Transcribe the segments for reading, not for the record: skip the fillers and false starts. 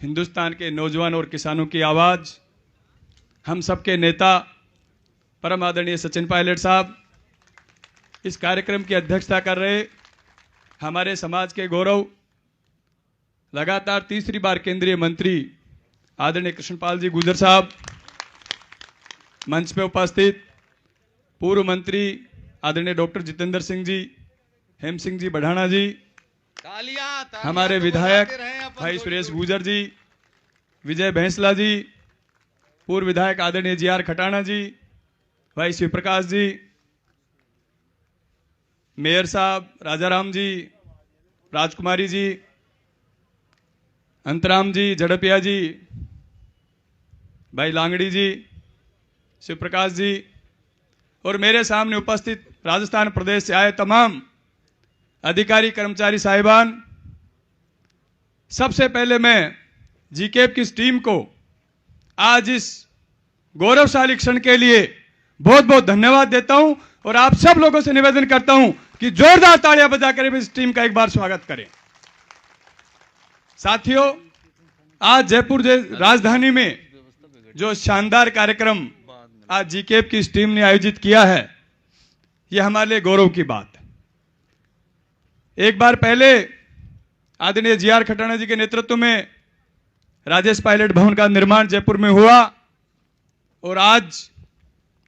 हिंदुस्तान के नौजवान और किसानों की आवाज़, हम सबके नेता परम आदरणीय सचिन पायलट साहब इस कार्यक्रम की अध्यक्षता कर रहे, हमारे समाज के गौरव, लगातार तीसरी बार केंद्रीय मंत्री आदरणीय कृष्णपाल जी गुर्जर साहब, मंच पे उपस्थित पूर्व मंत्री आदरणीय डॉक्टर जितेंद्र सिंह जी, हेम सिंह जी बढ़ाना जी, हमारे विधायक भाई सुरेश गुर्जर जी, विजय भैंसला जी, पूर्व विधायक आदरणीय जी आर खटाना जी, भाई शिव प्रकाश जी, मेयर साहब राजाराम जी, राजकुमारी जी, अंतराम जी, झड़पिया जी, भाई लांगड़ी जी, शिव प्रकाश जी और मेरे सामने उपस्थित राजस्थान प्रदेश से आए तमाम अधिकारी कर्मचारी साहिबान, सबसे पहले मैं जीकेप की इस टीम को आज इस गौरवशाली क्षण के लिए बहुत बहुत धन्यवाद देता हूं और आप सब लोगों से निवेदन करता हूं कि जोरदार तालियां बजाकर इस टीम का एक बार स्वागत करें। साथियों, आज जयपुर राजधानी में जो शानदार कार्यक्रम आज जीकेप की इस टीम ने आयोजित किया है, यह हमारे लिए गौरव की बात है। एक बार पहले आदरणीय जी आर खटाना जी के नेतृत्व में राजेश पायलट भवन का निर्माण जयपुर में हुआ और आज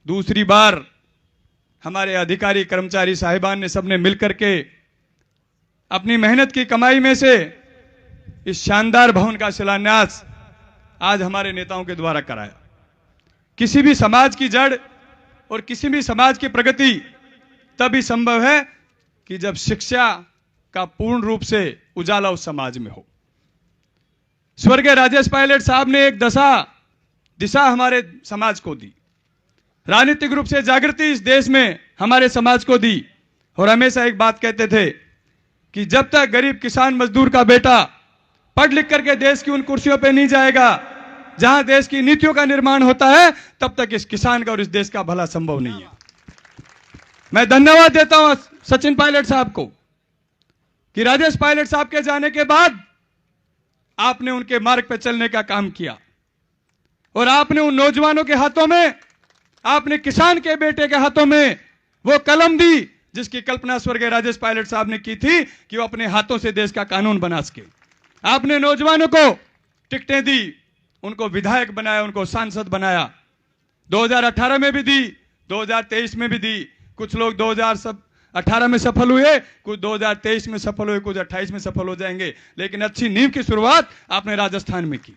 दूसरी बार हमारे अधिकारी कर्मचारी साहिबान ने सबने मिलकर के अपनी मेहनत की कमाई में से इस शानदार भवन का शिलान्यास आज हमारे नेताओं के द्वारा कराया। किसी भी समाज की जड़ और किसी भी समाज की प्रगति तभी संभव है कि जब शिक्षा का पूर्ण रूप से उजाला उस समाज में हो। स्वर्गीय राजेश पायलट साहब ने एक दिशा हमारे समाज को दी, राजनीतिक रूप से जागृति इस देश में हमारे समाज को दी और हमेशा एक बात कहते थे कि जब तक गरीब किसान मजदूर का बेटा पढ़ लिख करके देश की उन कुर्सियों पर नहीं जाएगा जहां देश की नीतियों का निर्माण होता है, तब तक इस किसान का और इस देश का भला संभव नहीं है। मैं धन्यवाद देता हूं सचिन पायलट साहब को कि राजेश पायलट साहब के जाने के बाद आपने उनके मार्ग पर चलने का काम किया और आपने उन नौजवानों के हाथों में, आपने किसान के बेटे के हाथों में वो कलम दी जिसकी कल्पना स्वर्गीय राजेश पायलट साहब ने की थी कि वो अपने हाथों से देश का कानून बना सके। आपने नौजवानों को टिकटें दी, उनको विधायक बनाया, उनको सांसद बनाया। 2018 में भी दी, 2023 में भी दी। कुछ लोग 2018 में सफल हुए, कुछ 2023 में सफल हुए, कुछ 28 में सफल हो जाएंगे, लेकिन अच्छी नींव की शुरुआत आपने राजस्थान में की।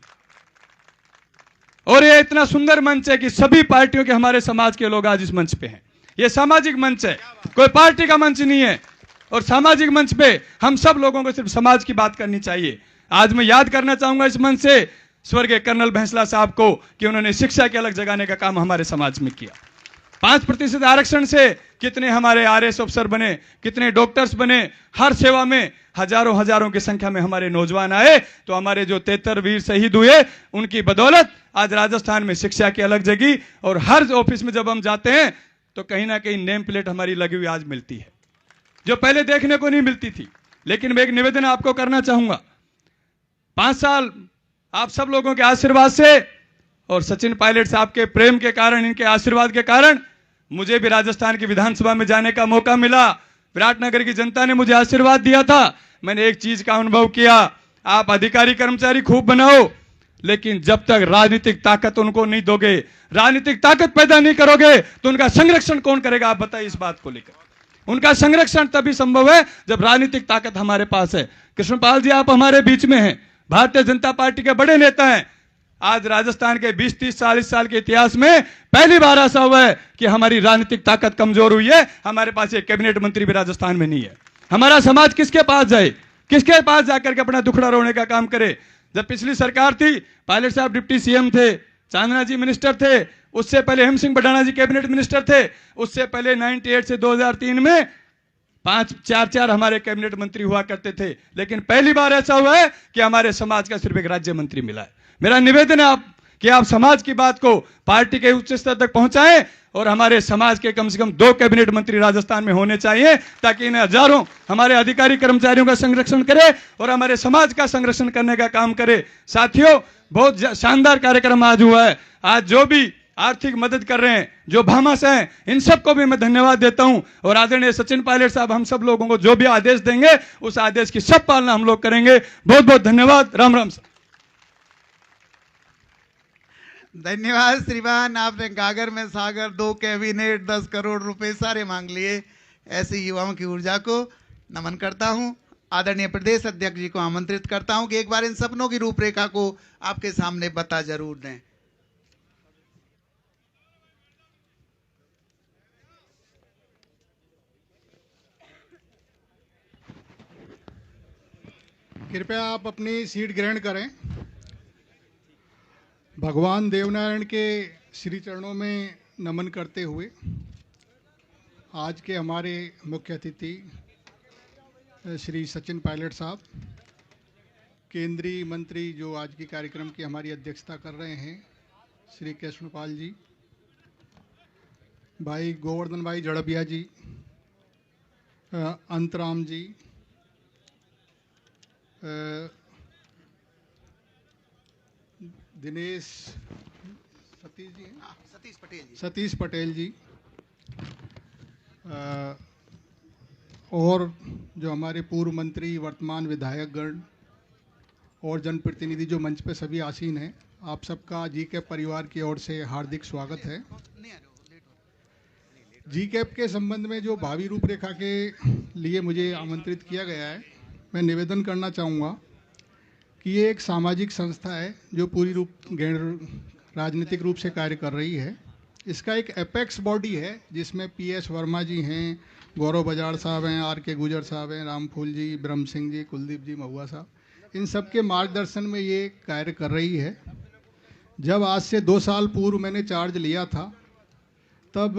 और ये इतना सुंदर मंच है कि सभी पार्टियों के, हमारे समाज के लोग आज इस मंच पे हैं। ये सामाजिक मंच है, कोई पार्टी का मंच नहीं है और सामाजिक मंच पे हम सब लोगों को सिर्फ समाज की बात करनी चाहिए। आज मैं याद करना चाहूंगा इस मंच से स्वर्गीय कर्नल भैंसला साहब को कि उन्होंने शिक्षा की अलग जगाने का काम हमारे समाज में किया। 5% आरक्षण से कितने हमारे आरएस अफसर बने, कितने डॉक्टर्स बने, हर सेवा में हजारों की संख्या में हमारे नौजवान आए। तो हमारे जो 73 वीर शहीद हुए, उनकी बदौलत आज राजस्थान में शिक्षा की अलग जगी और हर ऑफिस में जब हम जाते हैं तो कहीं ना कहीं नेम प्लेट हमारी लगी हुई आज मिलती है, जो पहले देखने को नहीं मिलती थी। लेकिन मैं एक निवेदन आपको करना चाहूंगा, 5 साल आप सब लोगों के आशीर्वाद से और सचिन पायलट साहब के प्रेम के कारण, इनके आशीर्वाद के कारण मुझे भी राजस्थान की विधानसभा में जाने का मौका मिला। विराटनगर की जनता ने मुझे आशीर्वाद दिया था। मैंने एक चीज का अनुभव किया, आप अधिकारी कर्मचारी खूब बनाओ, लेकिन जब तक राजनीतिक ताकत उनको नहीं दोगे, राजनीतिक ताकत पैदा नहीं करोगे, तो उनका संरक्षण कौन करेगा? आप बताइए इस बात को लेकर। उनका संरक्षण तभी संभव है जब राजनीतिक ताकत हमारे पास है। कृष्णपाल जी, आप हमारे बीच में हैं, भारतीय जनता पार्टी के बड़े नेता हैं। आज राजस्थान के 20, 30, 40 साल के इतिहास में पहली बार ऐसा हुआ है कि हमारी राजनीतिक ताकत कमजोर हुई है। हमारे पास एक कैबिनेट मंत्री भी राजस्थान में नहीं है। हमारा समाज किसके पास जाए, किसके पास जाकर के अपना दुखड़ा रोने का काम करे? जब पिछली सरकार थी, पायलट साहब डिप्टी सीएम थे, चांदना जी मिनिस्टर थे, उससे पहले हेम सिंह बढ़ाना जी कैबिनेट मिनिस्टर थे, उससे पहले 98 से 2003 में 5-4 हमारे कैबिनेट मंत्री हुआ करते थे। लेकिन पहली बार ऐसा हुआ है कि हमारे समाज का सिर्फ एक राज्य मंत्री मिला है। मेरा निवेदन है आप कि आप समाज की बात को पार्टी के उच्च स्तर तक पहुंचाएं और हमारे समाज के कम से कम 2 कैबिनेट मंत्री राजस्थान में होने चाहिए, ताकि इन हजारों हमारे अधिकारी कर्मचारियों का संरक्षण करे और हमारे समाज का संरक्षण करने का काम करे। साथियों, बहुत शानदार कार्यक्रम आज हुआ है। आज जो भी आर्थिक मदद कर रहे हैं, जो भामाश हैं, इन सबको भी मैं धन्यवाद देता हूं। और आदरणीय सचिन पायलट साहब हम सब लोगों को जो भी आदेश देंगे उस आदेश की सब पालना हम लोग करेंगे। बहुत बहुत धन्यवाद। राम राम। धन्यवाद श्रीमान, आपने गागर में सागर, 2 कैबिनेट, 10 करोड़ रुपए सारे मांग लिए। ऐसे युवाओं की ऊर्जा को नमन करता हूं। आदरणीय प्रदेश अध्यक्ष जी को आमंत्रित करता हूं कि एक बार इन सपनों की रूपरेखा को आपके सामने बता जरूर दें। कृपया आप अपनी सीट ग्रहण करें। भगवान देवनारायण के श्री चरणों में नमन करते हुए आज के हमारे मुख्य अतिथि श्री सचिन पायलट साहब, केंद्रीय मंत्री जो आज की कार्यक्रम की हमारी अध्यक्षता कर रहे हैं, श्री कृष्णपाल जी, भाई गोवर्धन भाई जड़बिया जी, अंतराम जी, दिनेश सतीश जी, सतीश पटेल जी, और जो हमारे पूर्व मंत्री, वर्तमान विधायकगण और जनप्रतिनिधि जो मंच पे सभी आसीन हैं, आप सबका जीकैप परिवार की ओर से हार्दिक स्वागत है। जीकैप के संबंध में जो भावी रूपरेखा के लिए मुझे आमंत्रित किया गया है, मैं निवेदन करना चाहूँगा कि ये एक सामाजिक संस्था है जो पूरी गैर राजनीतिक रूप से कार्य कर रही है। इसका एक एपेक्स बॉडी है जिसमें PS वर्मा जी हैं, गौरव बजाड़ साहब हैं, RK गुजर साहब हैं, रामफूल जी, ब्रह्म सिंह जी, कुलदीप जी महुआ साहब, इन सब के मार्गदर्शन में ये कार्य कर रही है। जब आज से 2 साल पूर्व मैंने चार्ज लिया था, तब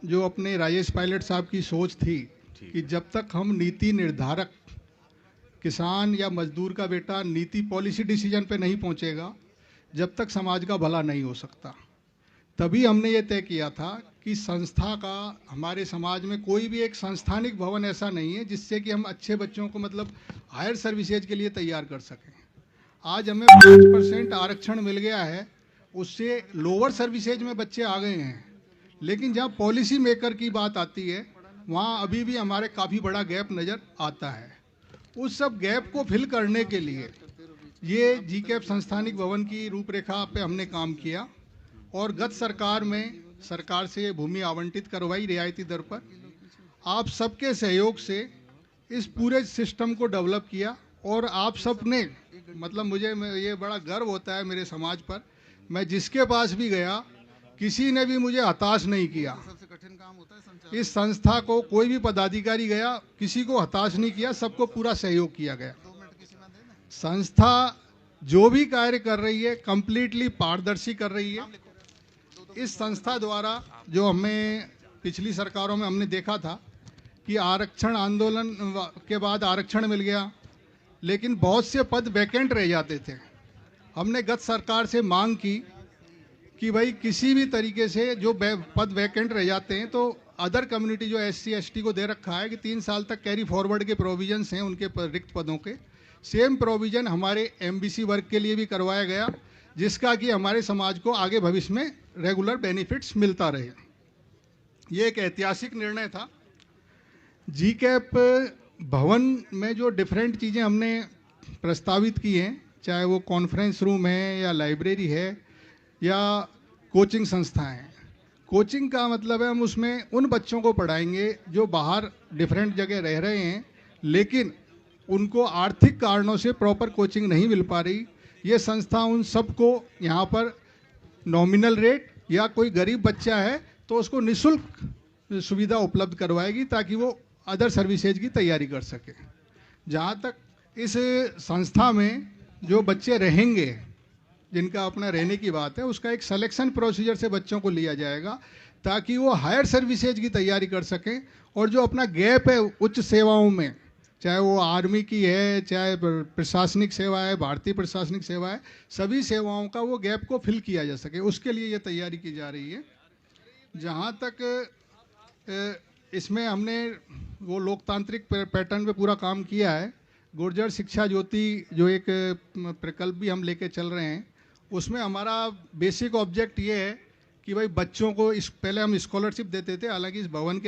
जो अपने राजेश पायलट साहब की सोच थी कि जब तक हम नीति निर्धारक, किसान या मजदूर का बेटा नीति पॉलिसी डिसीजन पे नहीं पहुंचेगा, जब तक समाज का भला नहीं हो सकता। तभी हमने ये तय किया था कि संस्था का, हमारे समाज में कोई भी एक संस्थानिक भवन ऐसा नहीं है जिससे कि हम अच्छे बच्चों को मतलब हायर सर्विसेज के लिए तैयार कर सकें। आज हमें 5% आरक्षण मिल गया है, उससे लोअर सर्विसेज में बच्चे आ गए हैं, लेकिन जहाँ पॉलिसी मेकर की बात आती है वहाँ अभी भी हमारे काफ़ी बड़ा गैप नज़र आता है। उस सब गैप को फिल करने के लिए ये जीकैप संस्थानिक भवन की रूपरेखा पे हमने काम किया और गत सरकार में सरकार से ये भूमि आवंटित करवाई रियायती दर पर। आप सबके सहयोग से इस पूरे सिस्टम को डेवलप किया और आप सब ने, मतलब मुझे ये बड़ा गर्व होता है मेरे समाज पर, मैं जिसके पास भी गया किसी ने भी मुझे हताश नहीं किया। इस संस्था को कोई भी पदाधिकारी गया किसी को हताश नहीं किया, सबको पूरा सहयोग किया गया। संस्था जो भी कार्य कर रही है कंप्लीटली पारदर्शी कर रही है। इस संस्था द्वारा जो हमें पिछली सरकारों में हमने देखा था कि आरक्षण आंदोलन के बाद आरक्षण मिल गया, लेकिन बहुत से पद वैकेंट रह जाते थे। हमने गत सरकार से मांग की कि भाई किसी भी तरीके से जो पद वैकेंट रह जाते हैं तो अदर कम्युनिटी जो SC ST को दे रखा है कि 3 साल तक कैरी फॉरवर्ड के प्रोविजंस हैं उनके रिक्त पदों के, सेम प्रोविजन हमारे MBC वर्ग के लिए भी करवाया गया, जिसका कि हमारे समाज को आगे भविष्य में रेगुलर बेनिफिट्स मिलता रहे। ये एक ऐतिहासिक निर्णय था। जीकैप भवन में जो डिफरेंट चीज़ें हमने प्रस्तावित की हैं, चाहे वो कॉन्फ्रेंस रूम है या लाइब्रेरी है या कोचिंग संस्थाएं हैं। कोचिंग का मतलब है हम उसमें उन बच्चों को पढ़ाएंगे जो बाहर डिफरेंट जगह रह रहे हैं लेकिन उनको आर्थिक कारणों से प्रॉपर कोचिंग नहीं मिल पा रही। ये संस्था उन सबको यहाँ पर नॉमिनल रेट या कोई गरीब बच्चा है तो उसको निःशुल्क सुविधा उपलब्ध करवाएगी ताकि वो अदर सर्विसेज की तैयारी कर सके। जहाँ तक इस संस्था में जो बच्चे रहेंगे जिनका अपना रहने की बात है, उसका एक सिलेक्शन प्रोसीजर से बच्चों को लिया जाएगा ताकि वो हायर सर्विसेज की तैयारी कर सकें और जो अपना गैप है उच्च सेवाओं में, चाहे वो आर्मी की है, चाहे प्रशासनिक सेवा है, भारतीय प्रशासनिक सेवा है, सभी सेवाओं का वो गैप को फिल किया जा सके, उसके लिए ये तैयारी की जा रही है। जहाँ तक इसमें हमने वो लोकतांत्रिक पैटर्न पे पूरा काम किया है। गुर्जर शिक्षा ज्योति जो एक प्रकल्प भी हम लेके चल रहे हैं, उसमें हमारा बेसिक ऑब्जेक्ट ये है कि भाई बच्चों को पहले हम स्कॉलरशिप देते थे, हालांकि इस भवन के